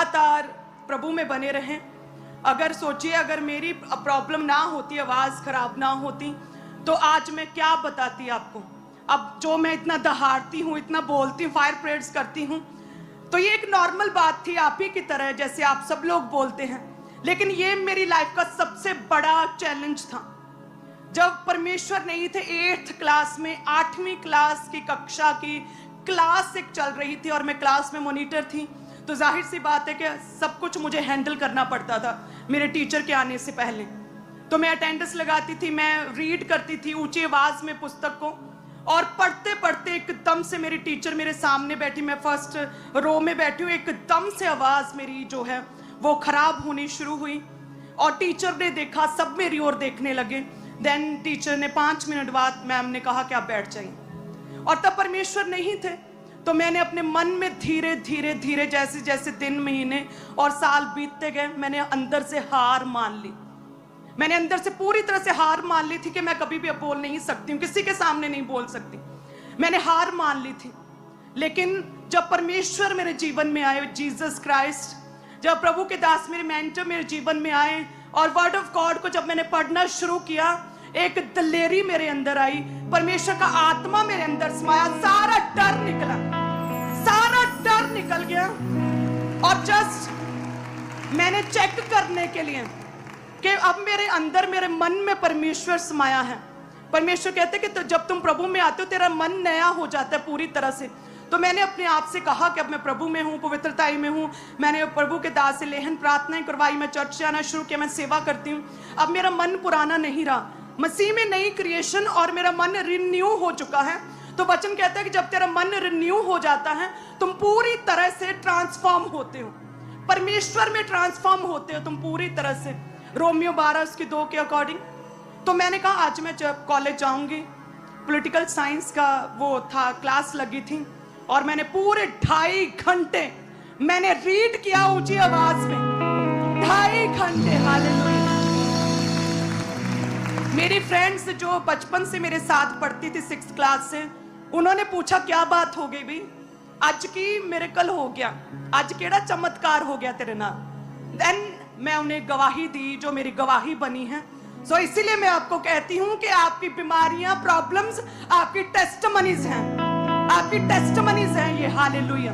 लगातार प्रभु में बने रहें। अगर सोचिए, अगर मेरी प्रॉब्लम ना होती, आवाज़ खराब ना होती, तो आज मैं क्या बताती आपको। अब जो मैं इतना दहाड़ती हूँ, इतना बोलती हूँ, फायर प्रेयर्स करती हूँ, तो ये एक नॉर्मल बात थी, आप ही की तरह जैसे आप सब लोग बोलते हैं। लेकिन ये मेरी लाइफ का सबसे बड़ा चैलेंज था। जब परमेश्वर नहीं थे, 8th क्लास में, 8वीं क्लास की कक्षा की क्लास एक चल रही थी और मैं क्लास में मॉनिटर थी, तो जाहिर सी बात है कि सब कुछ मुझे हैंडल करना पड़ता था मेरे टीचर के आने से पहले। तो मैं अटेंडेंस लगाती थी, मैं रीड करती थी ऊंची आवाज़ में पुस्तक को, और पढ़ते पढ़ते एकदम से मेरी टीचर मेरे सामने बैठी, मैं फर्स्ट रो में बैठी हूँ, एकदम से आवाज़ मेरी जो है वो खराब होनी शुरू हुई और टीचर ने देखा, सब मेरी ओर देखने लगे। देन टीचर ने 5 मिनट बाद मैम ने कहा कि आप बैठ जाइए, और तब परमेश्वर नहीं थे। तो मैंने अपने मन में धीरे धीरे धीरे जैसे जैसे दिन, महीने और साल बीतते गए, मैंने अंदर से हार मान ली। मैंने अंदर से पूरी तरह से हार मान ली थी कि मैं कभी भी अब बोल नहीं सकती हूँ, किसी के सामने नहीं बोल सकती। मैंने हार मान ली थी। लेकिन जब परमेश्वर मेरे जीवन में आए, जीसस क्राइस्ट, जब प्रभु के दास मेरे मेंटर मेरे जीवन में आए और वर्ड ऑफ गॉड को जब मैंने पढ़ना शुरू किया, एक दलेरी मेरे अंदर आई, परमेश्वर का आत्मा मेरे अंदर समाया, सारा डर निकला, सारा डर निकल गया। और जस्ट मैंने चेक करने के लिए कि अब मेरे अंदर, मेरे मन में परमेश्वर समाया है। परमेश्वर कहते कि तो जब तुम प्रभु में आते हो तेरा मन नया हो जाता है पूरी तरह से। तो मैंने अपने आप से कहा कि अब मैं प्रभु में हूँ, पवित्रताई में हूँ। मैंने प्रभु के दास से लेहन प्रार्थनाएं करवाई, मैं चर्च जाना शुरू किया, मैं सेवा करती हूँ। अब मेरा मन पुराना नहीं रहा, मसीह में नई क्रिएशन, और मेरा मन रिन्यू हो चुका है। तो वचन कहता है कि जब तेरा मन रिन्यू हो जाता है, तुम पूरी तरह से ट्रांसफॉर्म होते हो, परमेश्वर में ट्रांसफॉर्म होते हो तुम पूरी तरह से। रोमियो 12:2 के अकॉर्डिंग। तो मैंने कहा आज मैं जब कॉलेज जाऊंगी, पॉलिटिकल साइंस का वो था, क्लास लगी थी, और मैंने पूरे 2.5 घंटे मैंने रीड किया ऊंची आवाज में, 2.5 घंटे। हालेलुया। मेरी फ्रेंड्स जो बचपन से मेरे साथ पढ़ती थी 6th क्लास से, उन्होंने पूछा क्या बात हो गई भाई, आज की मिरेकल हो गया, आज केड़ा चमत्कार हो गया तेरे नाल। देन मैं उन्हें गवाही दी, जो मेरी गवाही बनी है। सो इसीलिए मैं आपको कहती हूं कि आपकी बीमारियां, प्रॉब्लम्स आपकी टेस्टमनीज हैं, आपकी टेस्टमनीज हैं ये। हालेलुया।